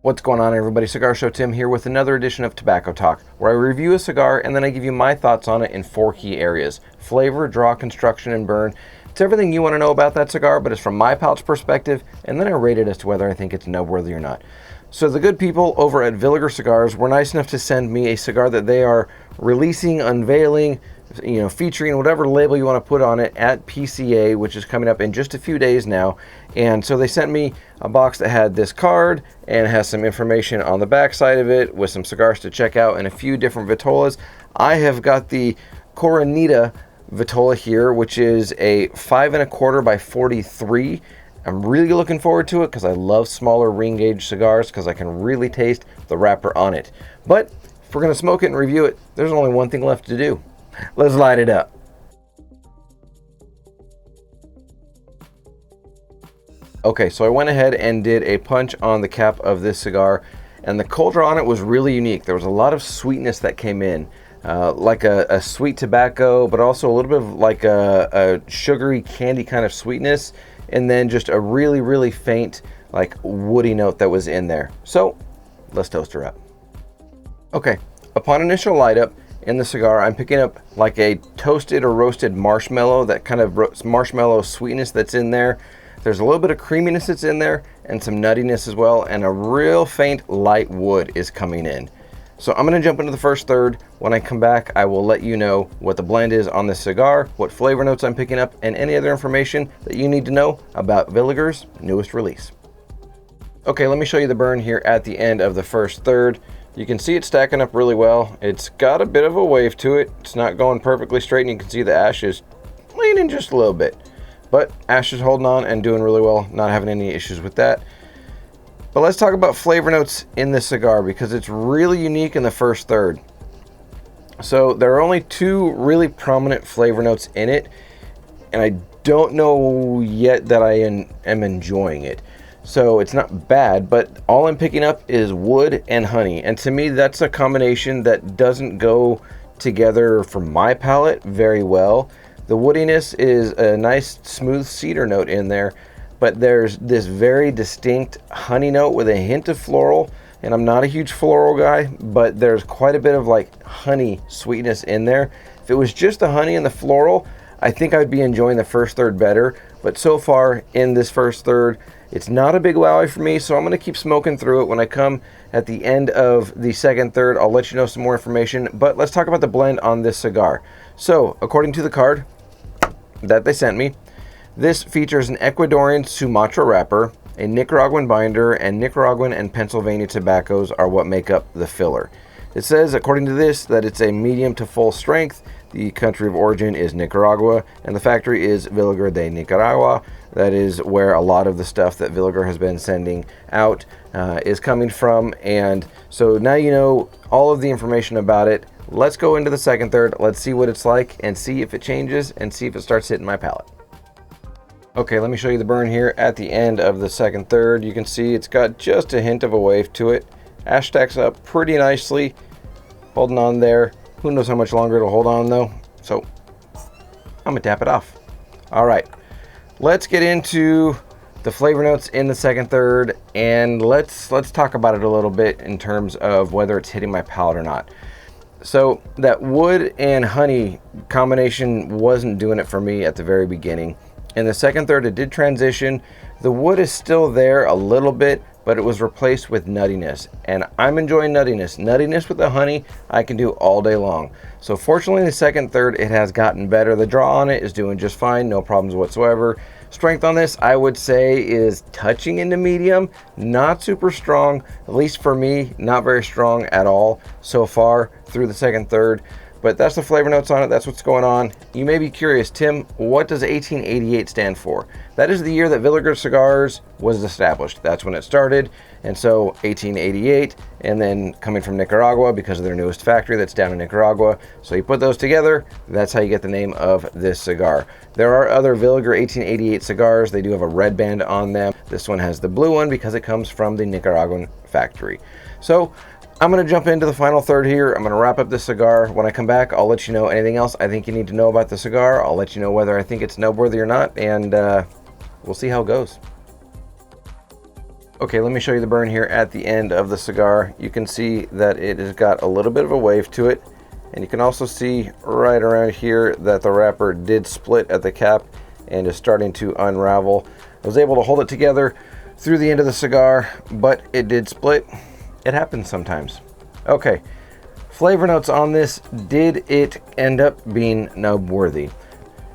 What's going on, everybody? Cigar Show Tim here with another edition of Tobacco Talk, where I review a cigar and then I give you my thoughts on it in 4 key areas: flavor, draw, construction, and burn. It's everything you want to know about that cigar, but it's from my palate's perspective, and then I rate it as to whether I think it's noteworthy or not. So the good people over at Villiger Cigars were nice enough to send me a cigar that they are releasing, unveiling, featuring whatever label you want to put on it at PCA, which is coming up in just a few days now. And so they sent me a box that had this card and has some information on the back side of it with some cigars to check out and a few different vitolas. I have got the Coronita vitola here, which is a 5 1/4 by 43. I'm really looking forward to it because I love smaller ring gauge cigars because I can really taste the wrapper on it. But if we're going to smoke it and review it, there's only one thing left to do. Let's light it up. Okay, so I went ahead and did a punch on the cap of this cigar, and the cold draw on it was really unique. There was a lot of sweetness that came in, like a sweet tobacco, but also a little bit of like a sugary candy kind of sweetness, and then just a really, really faint, like woody note that was in there. So let's toast her up. Okay, upon initial light up in the cigar, I'm picking up like a toasted or roasted marshmallow, that kind of marshmallow sweetness that's in there. There's a little bit of creaminess that's in there and some nuttiness as well, and a real faint light wood is coming in. So I'm going to jump into the first third. When I come back, I will let you know what the blend is on this cigar, what flavor notes I'm picking up, and any other information that you need to know about Villiger's newest release. Okay, let me show you the burn here at the end of the first third. You can see it stacking up really well. It's got a bit of a wave to it. It's not going perfectly straight, and you can see the ash is leaning just a little bit. But ash is holding on and doing really well, not having any issues with that. But let's talk about flavor notes in this cigar because it's really unique in the first third. So there are only 2 really prominent flavor notes in it, and I don't know yet that I am enjoying it. So it's not bad, but all I'm picking up is wood and honey. And to me, that's a combination that doesn't go together for my palate very well. The woodiness is a nice smooth cedar note in there, but there's this very distinct honey note with a hint of floral. And I'm not a huge floral guy, but there's quite a bit of like honey sweetness in there. If it was just the honey and the floral, I think I'd be enjoying the first third better. But so far in this first third, it's not a big wowie for me, so I'm going to keep smoking through it. When I come at the end of the second third, I'll let you know some more information. But let's talk about the blend on this cigar. So, according to the card that they sent me, this features an Ecuadorian Sumatra wrapper, a Nicaraguan binder, and Nicaraguan and Pennsylvania tobaccos are what make up the filler. It says, according to this, that it's a medium to full strength. The country of origin is Nicaragua, and the factory is Villiger de Nicaragua. That is where a lot of the stuff that Villiger has been sending out is coming from. And so now you know all of the information about it. Let's go into the second third. Let's see what it's like and see if it changes and see if it starts hitting my palate. Okay, let me show you the burn here at the end of the second third. You can see it's got just a hint of a wave to it. Ash stacks up pretty nicely, holding on there. Who knows how much longer it'll hold on though. So I'm gonna tap it off. All right, let's get into the flavor notes in the second third, and let's talk about it a little bit in terms of whether it's hitting my palate or not. So that wood and honey combination wasn't doing it for me at the very beginning. In the second third, it did transition. The wood is still there a little bit, but it was replaced with nuttiness, and I'm enjoying nuttiness. Nuttiness with the honey, I can do all day long. So fortunately, in the second third, it has gotten better. The draw on it is doing just fine, no problems whatsoever. Strength on this, I would say, is touching into medium, not super strong, at least for me, not very strong at all so far through the second third. But that's the flavor notes on it. That's what's going on. You may be curious, Tim, what does 1888 stand for? That is the year that Villiger Cigars was established. That's when it started. And so 1888, and then coming from Nicaragua because of their newest factory that's down in Nicaragua. So you put those together, that's how you get the name of this cigar. There are other Villiger 1888 cigars. They do have a red band on them. This one has the blue one because it comes from the Nicaraguan factory. So I'm going to jump into the final third here. I'm going to wrap up this cigar. When I come back, I'll let you know anything else I think you need to know about the cigar. I'll let you know whether I think it's noteworthy or not, and we'll see how it goes. Okay, let me show you the burn here at the end of the cigar. You can see that it has got a little bit of a wave to it. And you can also see right around here that the wrapper did split at the cap and is starting to unravel. I was able to hold it together through the end of the cigar, but it did split. It happens sometimes. Okay, flavor notes on this. Did it end up being nub worthy?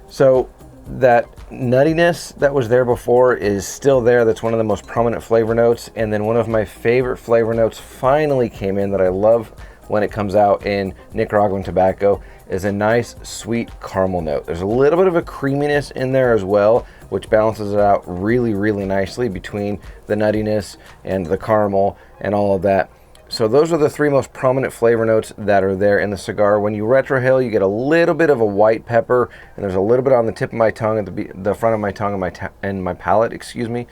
So that nuttiness that was there before is still there. That's one of the most prominent flavor notes. And then one of my favorite flavor notes finally came in that I love when it comes out in Nicaraguan tobacco is a nice sweet caramel note. There's a little bit of a creaminess in there as well, which balances it out really, really nicely between the nuttiness and the caramel and all of that. So those are the three most prominent flavor notes that are there in the cigar. When you retrohale, you get a little bit of a white pepper, and there's a little bit on the tip of my tongue, at the front of my tongue and my palate, excuse me.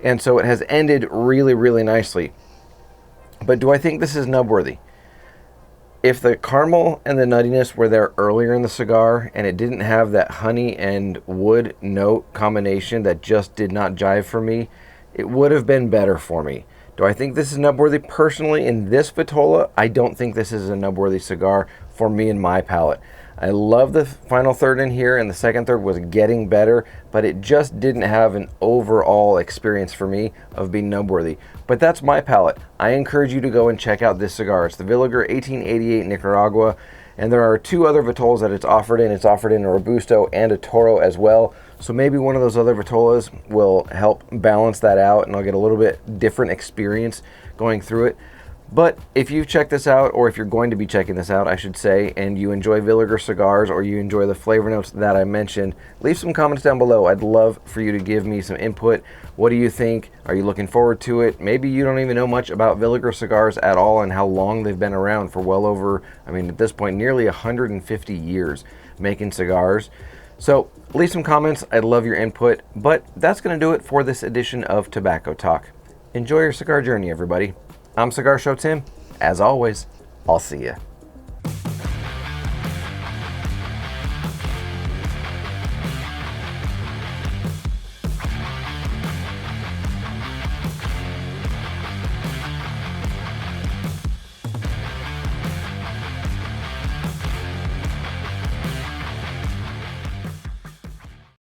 And so it has ended really, really nicely. But do I think this is nub worthy? If the caramel and the nuttiness were there earlier in the cigar and it didn't have that honey and wood note combination that just did not jive for me, it would have been better for me. Do I think this is nub worthy? Personally, in this Vitola, I don't think this is a nub worthy cigar for me and my palate. I love the final third in here, and the second third was getting better, but it just didn't have an overall experience for me of being nub worthy. But that's my palate. I encourage you to go and check out this cigar. It's the Villiger 1888 Nicaragua, and there are two other Vitolas that it's offered in. It's offered in a Robusto and a Toro as well. So maybe one of those other Vitolas will help balance that out, and I'll get a little bit different experience going through it. But if you've checked this out, or if you're going to be checking this out, I should say, and you enjoy Villiger cigars, or you enjoy the flavor notes that I mentioned, leave some comments down below. I'd love for you to give me some input. What do you think? Are you looking forward to it? Maybe you don't even know much about Villiger cigars at all and how long they've been around for well over, I mean, at this point, nearly 150 years making cigars. So leave some comments. I'd love your input. But that's going to do it for this edition of Tobacco Talk. Enjoy your cigar journey, everybody. I'm Cigar Show Tim. As always, I'll see ya.